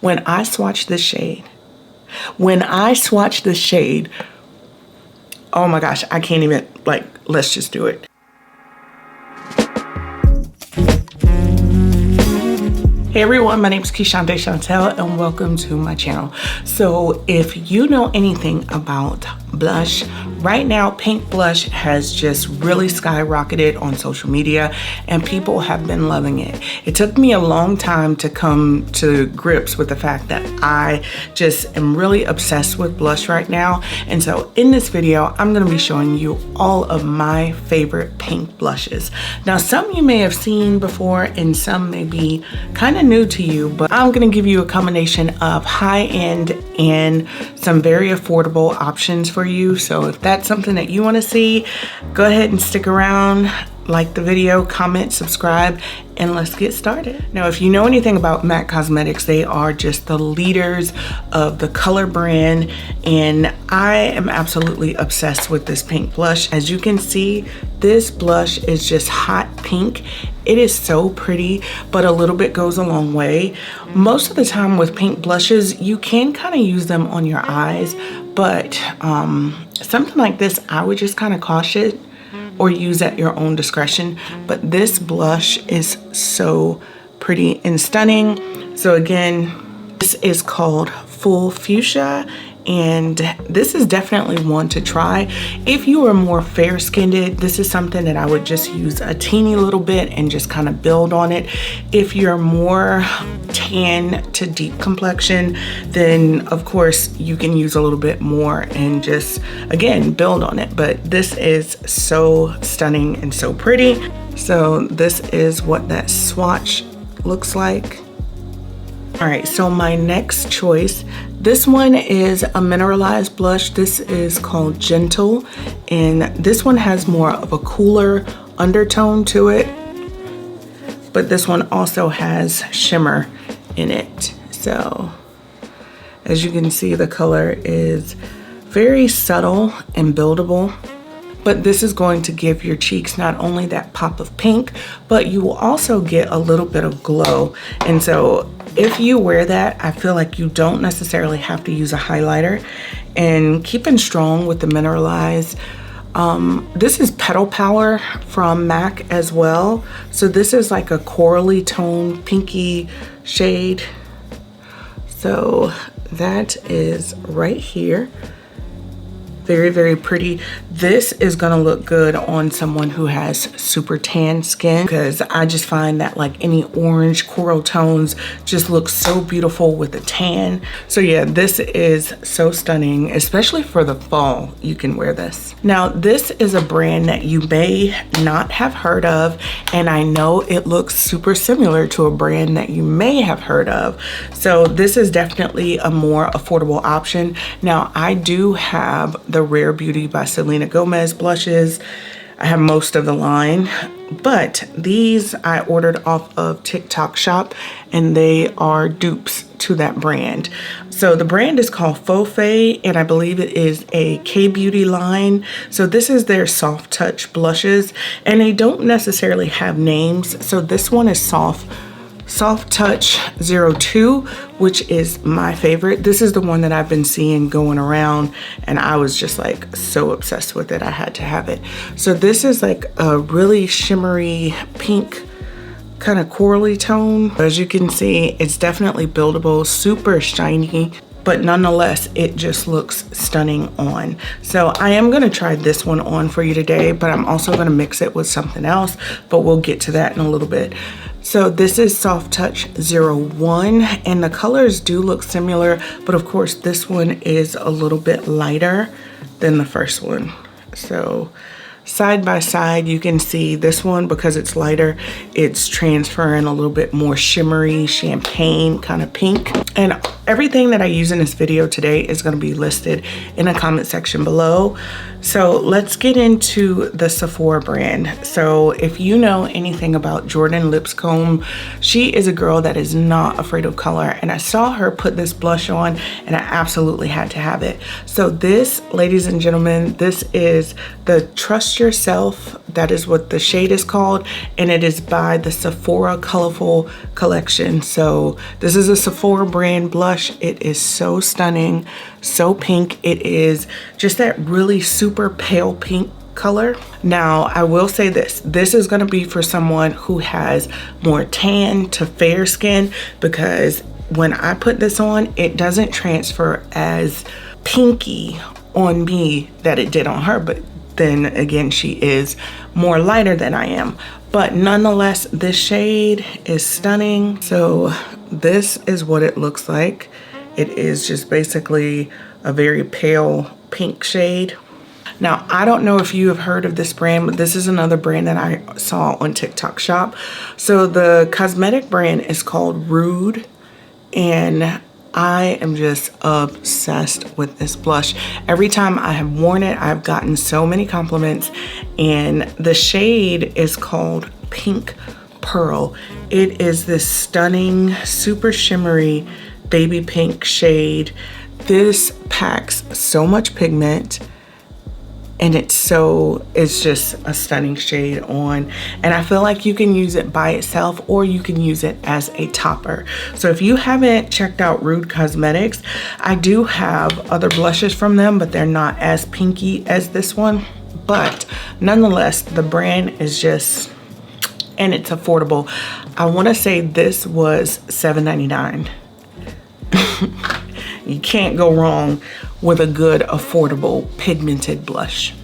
When I swatch this shade, oh my gosh, I can't even, like, let's just do it. Hey everyone, my name is Keshonte Chantel and welcome to my channel. So if you know anything about blush, right now pink blush has just really skyrocketed on social media and people have been loving it. It took me a long time to come to grips with the fact that I just am really obsessed with blush right now. And so in this video, I'm gonna be showing you all of my favorite pink blushes. Now, some you may have seen before and some may be kind of new to you, but I'm gonna give you a combination of high-end and some very affordable options for you. So if that's something that you want to see, go ahead and stick around, like the video, comment, subscribe, and let's get started. Now, if you know anything about MAC Cosmetics, they are just the leaders of the color brand, and I am absolutely obsessed with this pink blush. As you can see, this blush is just hot pink. It is so pretty, but a little bit goes a long way. Most of the time with pink blushes, you can kind of use them on your eyes, but something like this, I would just kind of caution or use at your own discretion. But this blush is so pretty and stunning. So again, this is called Fuchsia, and this is definitely one to try. If you are more fair-skinned, this is something that I would just use a teeny little bit and just kind of build on it. If you're more tan to deep complexion, then of course you can use a little bit more and just, again, build on it. But this is so stunning and so pretty. So this is what that swatch looks like. All right, so my next choice, this one is a mineralized blush. This is called Gentle, and this one has more of a cooler undertone to it, but this one also has shimmer in it. So as you can see, the color is very subtle and buildable, but this is going to give your cheeks not only that pop of pink, but you will also get a little bit of glow. And so if you wear that, I feel like you don't necessarily have to use a highlighter. And keeping strong with the Mineralized, this is Petal Power from MAC as well. So this is like a corally tone, pinky shade. So that is right here. Very, very pretty. This is gonna look good on someone who has super tan skin, because I just find that like any orange coral tones just look so beautiful with the tan. So yeah, this is so stunning, especially for the fall. You can wear this. Now, this is a brand that you may not have heard of, and I know it looks super similar to a brand that you may have heard of. So this is definitely a more affordable option. Now, I do have the Rare Beauty by Selena Gomez blushes. I have most of the line, but these I ordered off of TikTok Shop, and they are dupes to that brand. So the brand is called Phofay, and I believe it is a K-beauty line. So this is their soft touch blushes, and they don't necessarily have names. So this one is Soft Touch 02, which is my favorite. This is the one that I've been seeing going around, and I was just like so obsessed with it. I had to have it. So this is like a really shimmery pink kind of corally tone. As you can see, it's definitely buildable, super shiny, but nonetheless, it just looks stunning on. So I am gonna try this one on for you today, but I'm also gonna mix it with something else, but we'll get to that in a little bit. So this is Soft Touch 01, and the colors do look similar, but of course this one is a little bit lighter than the first one. So side by side, you can see this one, because it's lighter, it's transferring a little bit more shimmery champagne kind of pink. And everything that I use in this video today is going to be listed in the comment section below. So let's get into the Sephora brand. So if you know anything about Jordan Lipscomb, she is a girl that is not afraid of color, and I saw her put this blush on and I absolutely had to have it. So this, ladies and gentlemen, this is the Trust Yourself. That is what the shade is called, and it is by the Sephora Colorful Collection. So this is a Sephora brand brand blush. It is so stunning, so pink. It is just that really super pale pink color. Now, I will say this is going to be for someone who has more tan to fair skin, because when I put this on, it doesn't transfer as pinky on me that it did on her. But then again, she is more lighter than I am. But nonetheless, this shade is stunning. So this is what it looks like. It is just basically a very pale pink shade. Now, I don't know if you have heard of this brand, but this is another brand that I saw on TikTok Shop. So the cosmetic brand is called Rude, and I am just obsessed with this blush. Every time I have worn it, I've gotten so many compliments, and the shade is called Pink Pearl. It is this stunning, super shimmery baby pink shade. This packs so much pigment, and it's just a stunning shade on. And I feel like you can use it by itself, or you can use it as a topper. So if you haven't checked out Rude Cosmetics, I do have other blushes from them, but they're not as pinky as this one. But nonetheless, the brand is just, and it's affordable. I wanna say this was $7.99. You can't go wrong with a good, affordable, pigmented blush.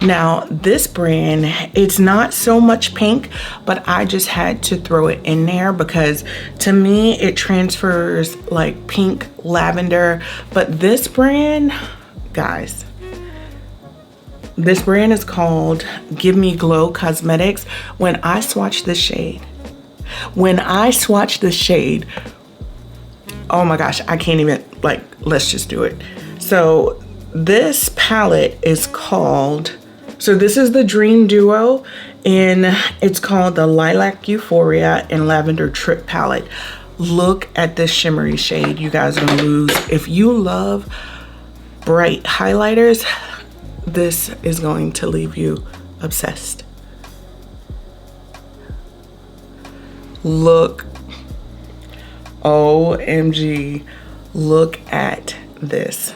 Now, this brand, it's not so much pink, but I just had to throw it in there because to me, it transfers like pink lavender. But this brand, guys, this brand is called Give Me Glow Cosmetics. When I swatched this shade, oh my gosh, I can't even, like, let's just do it. So this palette is called, so this is the Dream Duo, and it's called the Lilac Euphoria and Lavender Trip palette. Look at this shimmery shade. You guys are gonna lose. If you love bright highlighters, this is going to leave you obsessed. Look, OMG, look at this.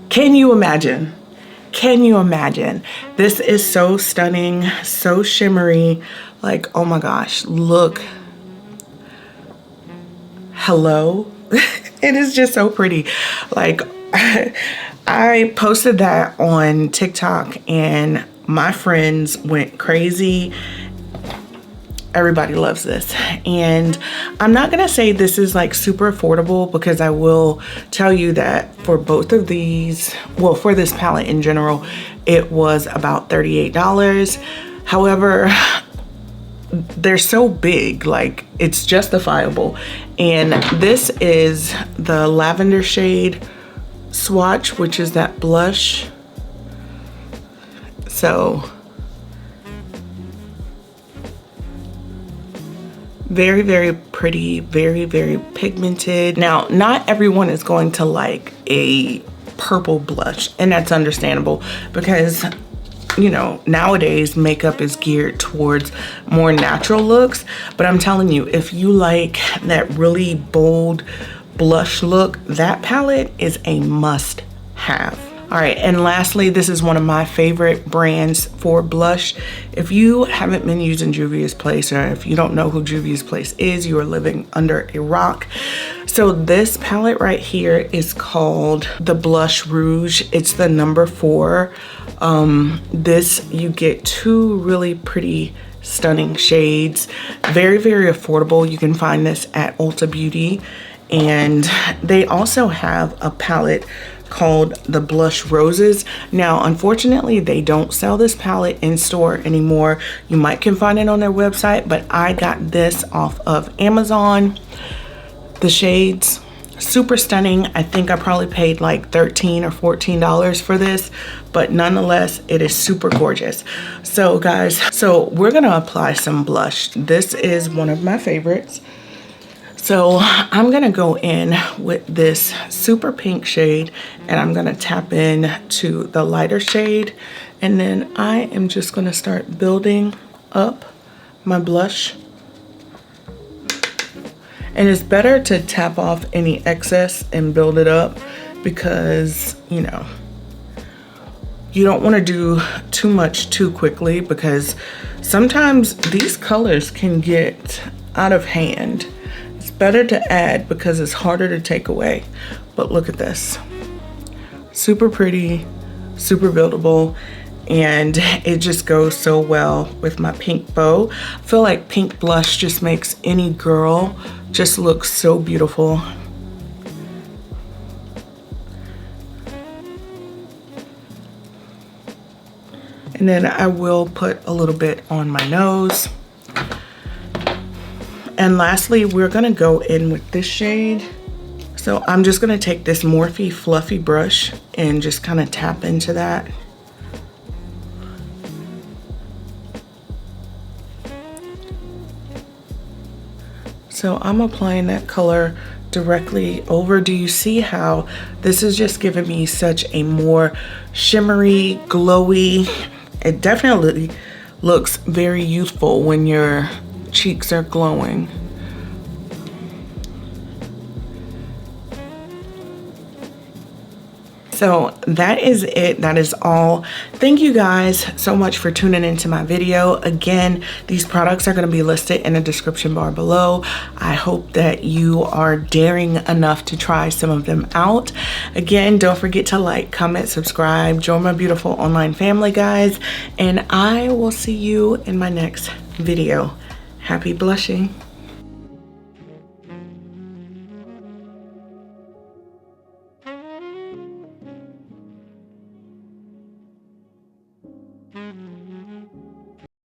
Can you imagine? Can you imagine? This is so stunning, so shimmery. Like, oh my gosh, look. Hello. It is just so pretty. Like, I posted that on TikTok and my friends went crazy. Everybody loves this. And I'm not gonna say this is like super affordable, because I will tell you that for both of these, well, for this palette in general, it was about $38. However, they're so big, like it's justifiable. And this is the lavender shade swatch, which is that blush. So very, very pretty, very, very pigmented. Now, not everyone is going to like a purple blush, and that's understandable because, you know, nowadays makeup is geared towards more natural looks. But I'm telling you, if you like that really bold blush look, that palette is a must have. All right, and lastly, this is one of my favorite brands for blush. If you haven't been using Juvia's Place, or if you don't know who Juvia's Place is, you are living under a rock. So this palette right here is called the Blush Rouge. It's the number 4. This, you get 2 really pretty, stunning shades. Very, very affordable. You can find this at Ulta Beauty. And they also have a palette called the Blush Roses. Now, unfortunately, they don't sell this palette in store anymore. You might can find it on their website, but I got this off of Amazon. The shades, super stunning. I think I probably paid like $13 or $14 for this, but nonetheless, it is super gorgeous. So guys, so we're gonna apply some blush. This is one of my favorites. So I'm gonna go in with this super pink shade, and I'm gonna tap in to the lighter shade, and then I am just gonna start building up my blush. And it's better to tap off any excess and build it up because, you know, you don't want to do too much too quickly because sometimes these colors can get out of hand. It's better to add because it's harder to take away. But look at this. Super pretty, super buildable, and it just goes so well with my pink bow. I feel like pink blush just makes any girl just look so beautiful. And then I will put a little bit on my nose. And lastly, we're gonna go in with this shade. So I'm just gonna take this Morphe fluffy brush and just kind of tap into that. So I'm applying that color directly over. Do you see how this is just giving me such a more shimmery, glowy? It definitely looks very youthful when your cheeks are glowing. So that is it. That is all. Thank you guys so much for tuning into my video. Again, these products are going to be listed in the description bar below. I hope that you are daring enough to try some of them out. Again, don't forget to like, comment, subscribe, join my beautiful online family, guys, and I will see you in my next video. Happy blushing.